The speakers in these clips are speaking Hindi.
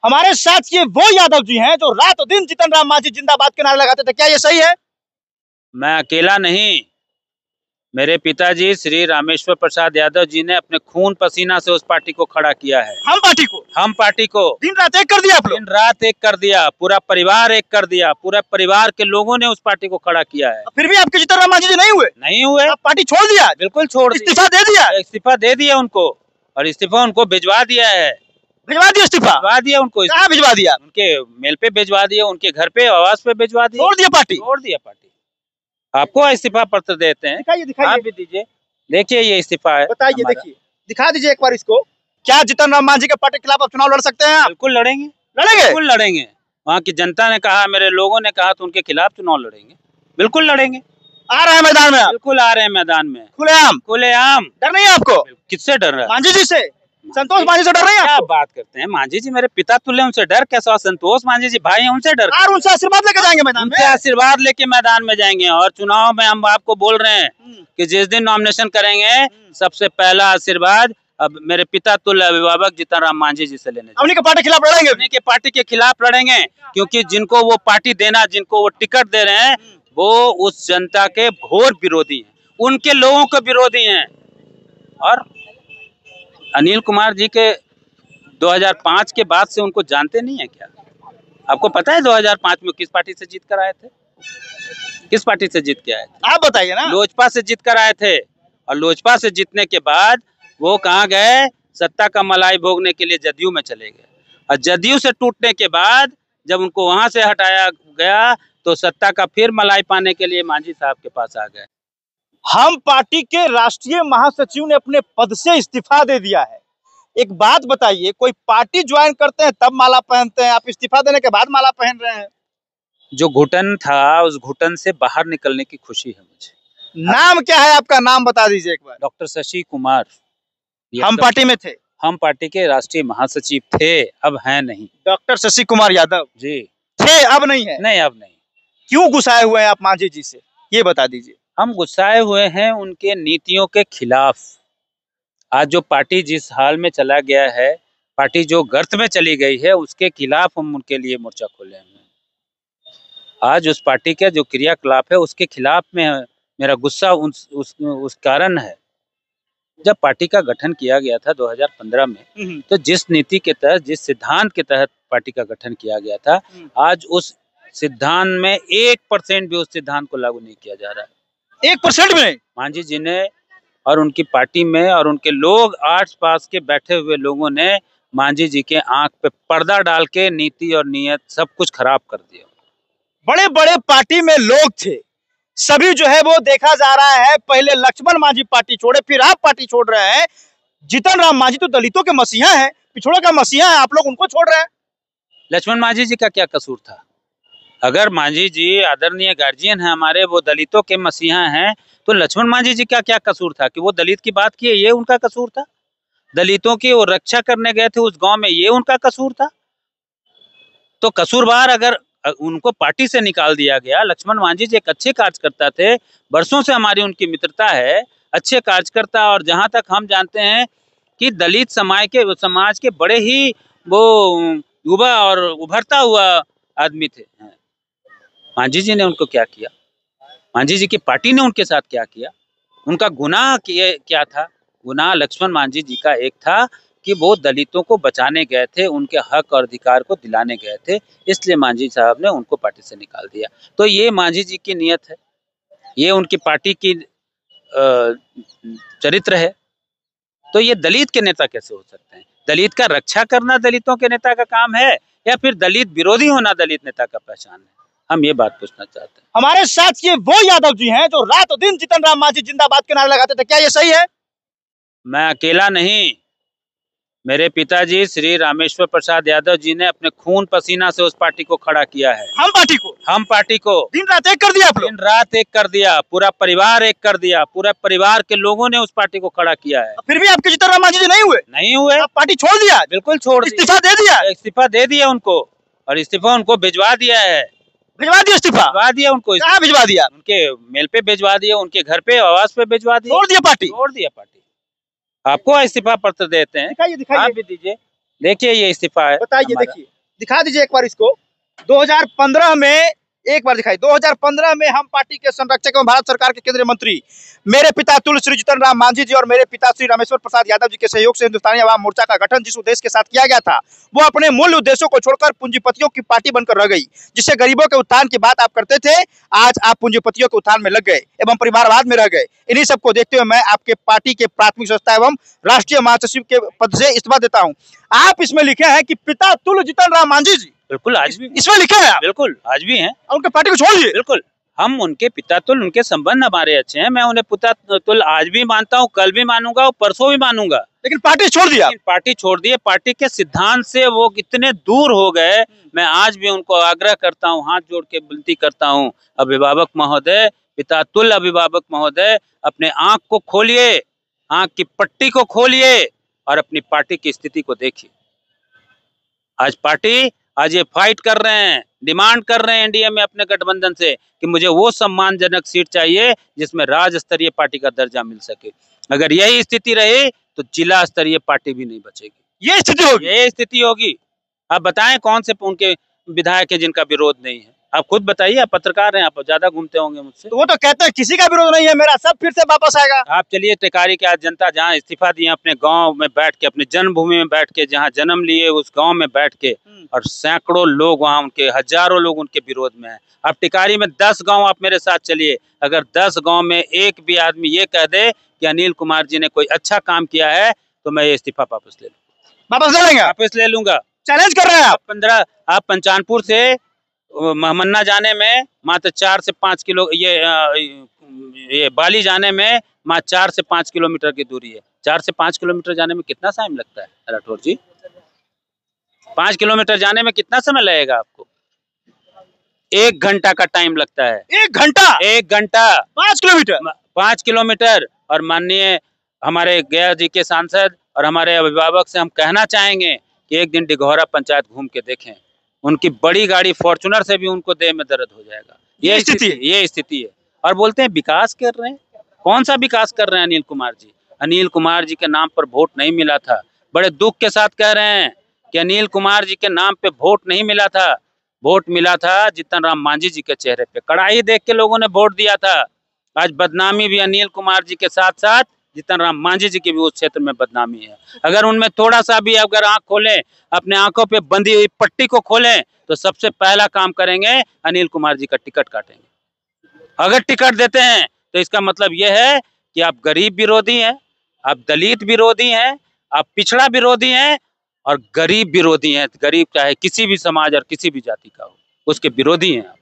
हमारे साथ ये वो यादव जी हैं जो रात दिन जीतन राम मांझी जिंदाबाद के नारे लगाते थे, क्या ये सही है? मैं अकेला नहीं, मेरे पिताजी श्री रामेश्वर प्रसाद यादव जी ने अपने खून पसीना से उस पार्टी को खड़ा किया है। हम पार्टी को दिन रात एक कर दिया आप लोग? दिन रात एक कर दिया, पूरा परिवार एक कर दिया, पूरे परिवार के लोगों ने उस पार्टी को खड़ा किया है। फिर भी आपके जीतन राम मांझी जी नहीं हुए? आप पार्टी छोड़ दिया? बिल्कुल छोड़ दिया, इस्तीफा दे दिया उनको, और इस्तीफा उनको भिजवा दिया है। भिजवा दिया इस्तीफा? भिजवा दिया उनको। कहाँ भिजवा दिया? उनके मेल पे भिजवा दिया, उनके घर पे आवास पे भिजवा दिया। छोड़ दिया पार्टी? छोड़ दिया पार्टी। आपको इस्तीफा पत्र देते हैं, दिखाइए आप भी दीजिए। देखिए ये इस्तीफा है, बताइए, देखिए, दिखा दीजिए एक बार इसको। क्या जीतन राम मांझी के पार्टी के खिलाफ आप चुनाव लड़ सकते हैं? बिल्कुल लड़ेंगे, बिल्कुल लड़ेंगे। वहाँ की जनता ने कहा, मेरे लोगों ने कहा, तो उनके खिलाफ चुनाव लड़ेंगे, बिल्कुल लड़ेंगे। आ रहे हैं मैदान में? बिल्कुल आ रहे हैं मैदान में, खुलेआम। डर नहीं है आपको? किससे डर रहा है? मांझी जी से, संतोष मांझी से डर रहे हैं? क्या बात करते हैं, मांझी जी मेरे पिता तुल्य, उनसे डर कैसा? संतोष मांझी जी भाई हैं, उनसे डर? और उनसे आशीर्वाद लेके जाएंगे मैदान में? आशीर्वाद लेके मैदान में जाएंगे। और चुनाव में हम आपको बोल रहे हैं कि जिस दिन नॉमिनेशन करेंगे, सबसे पहला आशीर्वाद अब मेरे पिता तुल्य अभिभावक जीतन राम मांझी जी से लेने, उन्हीं के पार्टी के खिलाफ लड़ेंगे? उन्हीं के पार्टी के खिलाफ लड़ेंगे, क्योंकि जिनको वो पार्टी देना, जिनको वो टिकट दे रहे हैं, वो उस जनता के घोर विरोधी हैं, उनके लोगों के विरोधी हैं। और अनिल कुमार जी के 2005 के बाद से उनको जानते नहीं है क्या? आपको पता है 2005 में किस पार्टी से जीत कर आए थे? किस पार्टी से जीत के आए थे? आप बताइए ना। लोजपा से जीत कर आए थे, और लोजपा से जीतने के बाद वो कहाँ गए? सत्ता का मलाई भोगने के लिए जदयू में चले गए, और जदयू से टूटने के बाद जब उनको वहां से हटाया गया, तो सत्ता का फिर मलाई पाने के लिए मांझी साहब के पास आ गए। हम पार्टी के राष्ट्रीय महासचिव ने अपने पद से इस्तीफा दे दिया है। एक बात बताइए, कोई पार्टी ज्वाइन करते हैं तब माला पहनते हैं, आप इस्तीफा देने के बाद माला पहन रहे हैं? जो घुटन था, उस घुटन से बाहर निकलने की खुशी है मुझे। नाम क्या है आपका? नाम बता दीजिए एक बार। डॉक्टर शशि कुमार। हम पार्टी में थे? हम पार्टी के राष्ट्रीय महासचिव थे, अब हैं नहीं। डॉक्टर शशि कुमार यादव जी थे, अब नहीं है? नहीं, अब नहीं। क्यों गुस्साए हुए हैं आप मांझी जी से, ये बता दीजिए। हम गुस्साए हुए हैं उनके नीतियों के खिलाफ। आज जो पार्टी जिस हाल में चला गया है, पार्टी जो गर्त में चली गई है, उसके खिलाफ हम उनके लिए मोर्चा खोले हैं। आज उस पार्टी का जो क्रियाकलाप है, उसके खिलाफ में मेरा गुस्सा उस कारण है। जब पार्टी का गठन किया गया था 2015 में, तो जिस नीति के तहत, जिस सिद्धांत के तहत पार्टी का गठन किया गया था, आज उस सिद्धांत में 1% भी उस सिद्धांत को लागू नहीं किया जा रहा है। 1% भी नहीं? मांझी जी ने और उनकी पार्टी में और उनके लोग, आस पास के बैठे हुए लोगों ने मांझी जी के आंख पे पर्दा डाल के नीति और नियत सब कुछ खराब कर दिया। बड़े बड़े पार्टी में लोग थे, सभी जो है वो देखा जा रहा है, पहले लक्ष्मण मांझी पार्टी छोड़े, फिर आप पार्टी छोड़ रहे हैं। जीतन राम मांझी तो दलितों के मसीहा हैं, पिछड़ों का मसीहा है, आप लोग उनको छोड़ रहे हैं। लक्ष्मण मांझी जी का क्या कसूर था? अगर मांझी जी आदरणीय गार्जियन है हमारे, वो दलितों के मसीहा हैं, तो लक्ष्मण मांझी जी का क्या कसूर था कि वो दलित की बात किए? ये उनका कसूर था? दलितों की वो रक्षा करने गए थे उस गांव में, ये उनका कसूर था? तो कसूरवार अगर उनको पार्टी से निकाल दिया गया। लक्ष्मण मांझी जी एक अच्छे कार्यकर्ता थे, वर्षों से हमारी उनकी मित्रता है, अच्छे कार्यकर्ता, और जहां तक हम जानते हैं कि दलित समाज के बड़े ही वो युवा और उभरता हुआ आदमी थे। मांझी जी ने उनको क्या किया? मांझी जी की पार्टी ने उनके साथ क्या किया? उनका गुनाह क्या था? गुनाह लक्ष्मण मांझी जी का एक था कि वो दलितों को बचाने गए थे, उनके हक और अधिकार को दिलाने गए थे, इसलिए मांझी साहब ने उनको पार्टी से निकाल दिया। तो ये मांझी जी की नियत है, ये उनकी पार्टी की चरित्र है। तो ये दलित के नेता कैसे हो सकते हैं? दलित का रक्षा करना दलितों के नेता का काम है, या फिर दलित विरोधी होना दलित नेता का पहचान है? हम ये बात पूछना चाहते हैं। हमारे साथ ये वो यादव जी हैं जो रात दिन जीतन राम मांझी जिंदाबाद के नारे लगाते थे, क्या ये सही है? मैं अकेला नहीं, मेरे पिताजी श्री रामेश्वर प्रसाद यादव जी ने अपने खून पसीना से उस पार्टी को खड़ा किया है। हम पार्टी को दिन रात एक कर दिया आप लोग? दिन रात एक कर दिया, पूरा परिवार एक कर दिया, पूरे परिवार के लोगों ने उस पार्टी को खड़ा किया है। फिर भी आपके जीतन राम मांझी जी नहीं हुए? आप पार्टी छोड़ दिया? बिल्कुल छोड़ दिया, इस्तीफा दे दिया उनको, और इस्तीफा उनको भिजवा दिया है। भिजवा दिया इस्तीफा? भिजवा दिया उनको। कहाँ भिजवा दिया? उनके मेल पे भिजवा दिया, उनके घर पे आवास पे भिजवा दिया। छोड़ दिया पार्टी? छोड़ दिया पार्टी। आपको इस्तीफा पत्र देते हैं, दिखाइए आप भी दीजिए। देखिए ये इस्तीफा है, बताइए, देखिए। दिखा दीजिए एक बार इसको। 2015 में, एक बार दिखाई, 2015 में हम पार्टी के संरक्षक एवं भारत सरकार के केंद्रीय मंत्री मेरे पिता तुल्य श्री जीतन राम मांझी जी और मेरे पिता श्री रामेश्वर प्रसाद यादव जी के सहयोग से हिंदुस्तानी अवाम मोर्चा का गठन जिस उद्देश्य के साथ किया गया था, वो अपने मूल उद्देश्यों को छोड़कर पूंजीपतियों की पार्टी बनकर रह गई। जिससे गरीबों के उत्थान की बात आप करते थे, आज आप पूंजीपतियों के उत्थान में लग गए एवं परिवारवाद में रह गए। इन्हीं सबको देखते हुए मैं आपके पार्टी के प्राथमिक संस्था एवं राष्ट्रीय महासचिव के पद से इस्तीफा देता हूँ। आप इसमें लिखे हैं कि पिता तुल्य जीतन राम मांझी जी, बिल्कुल आज भी इसमें लिखे हैं आप? बिल्कुल आज भी हैं। उनके पार्टी को छोड़ दिए? बिल्कुल, हम उनके पिता तुल्य, उनके संबंध हमारे अच्छे हैं। मैं उन्हें पिता तुल्य आज भी मानता हूँ, कल भी मानूंगा और परसों भी मानूंगा। लेकिन पार्टी छोड़ दिया? पार्टी छोड़ दिए, पार्टी के सिद्धांत से वो इतने दूर हो गए। मैं आज भी उनको आग्रह करता हूँ, हाथ जोड़ के विनती करता हूँ, अभिभावक महोदय, पिता तुल्य अभिभावक महोदय, अपने आंख को खोलिए, आंख की पट्टी को खोलिए और अपनी पार्टी की स्थिति को देखिए। आज ये फाइट कर रहे हैं, डिमांड कर रहे हैं एनडीए में अपने गठबंधन से कि मुझे वो सम्मानजनक सीट चाहिए जिसमें राज्य स्तरीय पार्टी का दर्जा मिल सके। अगर यही स्थिति रही तो जिला स्तरीय पार्टी भी नहीं बचेगी। ये स्थिति होगी। आप बताएं कौन से उनके विधायक है जिनका विरोध नहीं है? आप खुद बताइए, आप पत्रकार हैं, आप ज्यादा घूमते होंगे मुझसे। तो वो तो कहते हैं किसी का विरोध नहीं है मेरा, सब फिर से वापस आएगा। आप चलिए, टेकारी के आज जनता जहाँ इस्तीफा दिए, अपने गांव में बैठ के, अपने जन्मभूमि में बैठ के, जहाँ जन्म लिए उस गांव में बैठ के, और सैकड़ों लोग वहाँ उनके, हजारों लोग उनके विरोध में हैं। आप टिकारी में 10 गांव आप मेरे साथ चलिए, अगर 10 गांव में एक भी आदमी ये कह दे कि अनिल कुमार जी ने कोई अच्छा काम किया है तो मैं ये इस्तीफा वापस ले लूंगा। वापस ले लेंगे? वापस ले लूंगा। चैलेंज कर रहे हैं आप? आप पंचानपुर से महमन्ना जाने में मात्र 4 से 5 किलो, ये बाली जाने में मात्र 4 से 5 किलोमीटर की दूरी है। 4 से 5 किलोमीटर जाने में कितना टाइम लगता है राठौर जी? 5 किलोमीटर जाने में कितना समय लगेगा आपको? 1 घंटा का टाइम लगता है। 1 घंटा? 1 घंटा 5 किलोमीटर। और माननीय हमारे गया जी के सांसद और हमारे अभिभावक से हम कहना चाहेंगे कि एक दिन डिघौरा पंचायत घूम के देखें। उनकी बड़ी गाड़ी फॉर्चुनर से भी उनको देह में दर्द हो जाएगा। ये स्थिति है। और बोलते हैं विकास कर रहे हैं। कौन सा विकास कर रहे हैं अनिल कुमार जी? अनिल कुमार जी के नाम पर वोट नहीं मिला था। बड़े दुख के साथ कह रहे हैं कि अनिल कुमार जी के नाम पे वोट नहीं मिला था। वोट मिला था जीतन राम मांझी जी के चेहरे पे। कड़ाई देख के लोगों ने वोट दिया था। आज बदनामी भी अनिल कुमार जी के साथ साथ जीतन राम मांझी जी की भी उस क्षेत्र में बदनामी है। अगर उनमें थोड़ा सा भी अगर आंख खोलें, अपने आंखों पे बंधी हुई पट्टी को खोलें, तो सबसे पहला काम करेंगे अनिल कुमार जी का टिकट काटेंगे। अगर टिकट देते हैं तो इसका मतलब यह है कि आप गरीब विरोधी हैं, आप दलित विरोधी हैं, आप पिछड़ा विरोधी हैं और गरीब विरोधी हैं। गरीब चाहे किसी भी समाज और किसी भी जाति का हो, उसके विरोधी हैं आप।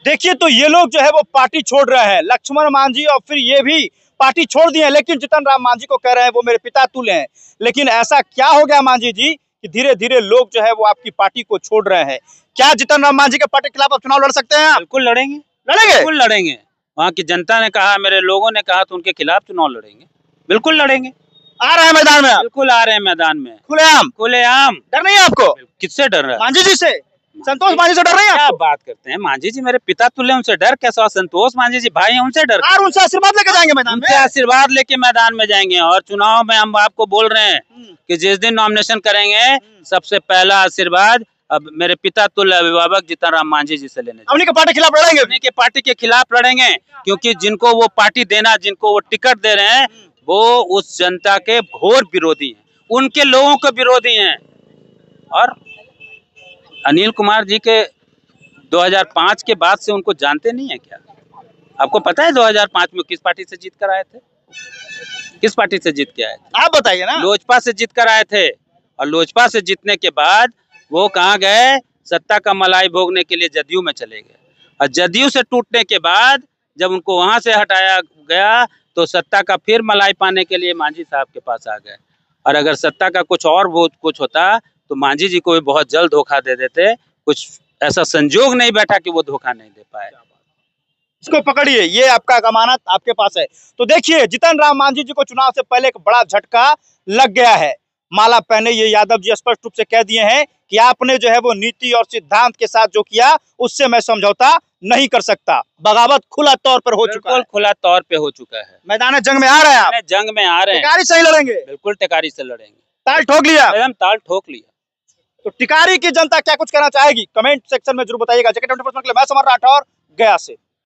देखिए, तो ये लोग जो है वो पार्टी छोड़ रहे हैं, लक्ष्मण मांझी और फिर ये भी पार्टी छोड़ दिए, लेकिन जीतन राम मांझी को कह रहे हैं वो मेरे पिता तुल्य हैं। लेकिन ऐसा क्या हो गया मांझी जी कि धीरे धीरे लोग जो है वो आपकी पार्टी को छोड़ रहे हैं? क्या जीतन राम मांझी के पार्टी के खिलाफ आप चुनाव लड़ सकते हैं? बिल्कुल लड़ेंगे। बिल्कुल लड़ेंगे। वहाँ की जनता ने कहा, मेरे लोगों ने कहा, तो उनके खिलाफ चुनाव लड़ेंगे। बिल्कुल लड़ेंगे। आ रहे हैं मैदान में? बिल्कुल आ रहे हैं मैदान में, खुलेआम। डर नहीं है आपको? किससे डर रहा है? मांझी जी से? संतोष मांझी से डर रहे हैं? क्या बात करते हैं? मांझी जी मेरे पिता तुल्य, उनसे डर कैसा? संतोष मांझी जी भाई हैं, उनसे डर? और उनसे आशीर्वाद लेके जाएंगे मैदान में? उनसे आशीर्वाद लेके मैदान में जाएंगे। और चुनाव में हम आपको बोल रहे हैं कि जिस दिन नॉमिनेशन करेंगे, सबसे पहला आशीर्वाद अब मेरे पिता तुल्य अभिभावक जीतन राम मांझी जी से लेने। उन्हीं के पार्टी के खिलाफ लड़ेंगे? उन्हीं के पार्टी के खिलाफ लड़ेंगे, क्योंकि जिनको वो पार्टी देना, जिनको वो टिकट दे रहे हैं, वो उस जनता के घोर विरोधी हैं, उनके लोगों के विरोधी हैं। और अनिल कुमार जी के 2005 के बाद से उनको जानते नहीं है क्या? आपको पता है 2005 में किस पार्टी से जीत कर आए थे? किस पार्टी से जीत के आए थे? आप बताइए ना। लोजपा से जीत कर आए थे। और लोजपा से जीतने के बाद वो कहाँ गए? सत्ता का मलाई भोगने के लिए जदयू में चले गए। और जदयू से टूटने के बाद जब उनको वहां से हटाया गया तो सत्ता का फिर मलाई पाने के लिए मांझी साहब के पास आ गए। और अगर सत्ता का कुछ और बहुत कुछ होता तो मांझी जी को भी बहुत जल्द धोखा दे देते। कुछ ऐसा संजोग नहीं बैठा कि वो धोखा नहीं दे पाए। इसको पकड़िए, ये आपका जमानत आपके पास है। तो देखिए, जीतन राम मांझी जी को चुनाव से पहले एक बड़ा झटका लग गया है। माला पहने ये यादव जी स्पष्ट रूप से कह दिए हैं कि आपने जो है वो नीति और सिद्धांत के साथ जो किया उससे मैं समझौता नहीं कर सकता। बगावत खुला तौर पर हो चुका है। खुला तौर पे हो चुका है। मैदान जंग में आ रहे हैं आप? जंग में आ रहे हैं। टेकारी से ही लड़ेंगे? बिल्कुल टेकारी से लड़ेंगे। ताल ठोक लिया? एकदम ताल ठोक लिया। तो टिकारी की जनता क्या कुछ कहना चाहेगी कमेंट सेक्शन में जरूर बताइएगा। जगह 24 के लिए मैं समर राठौर, गया से।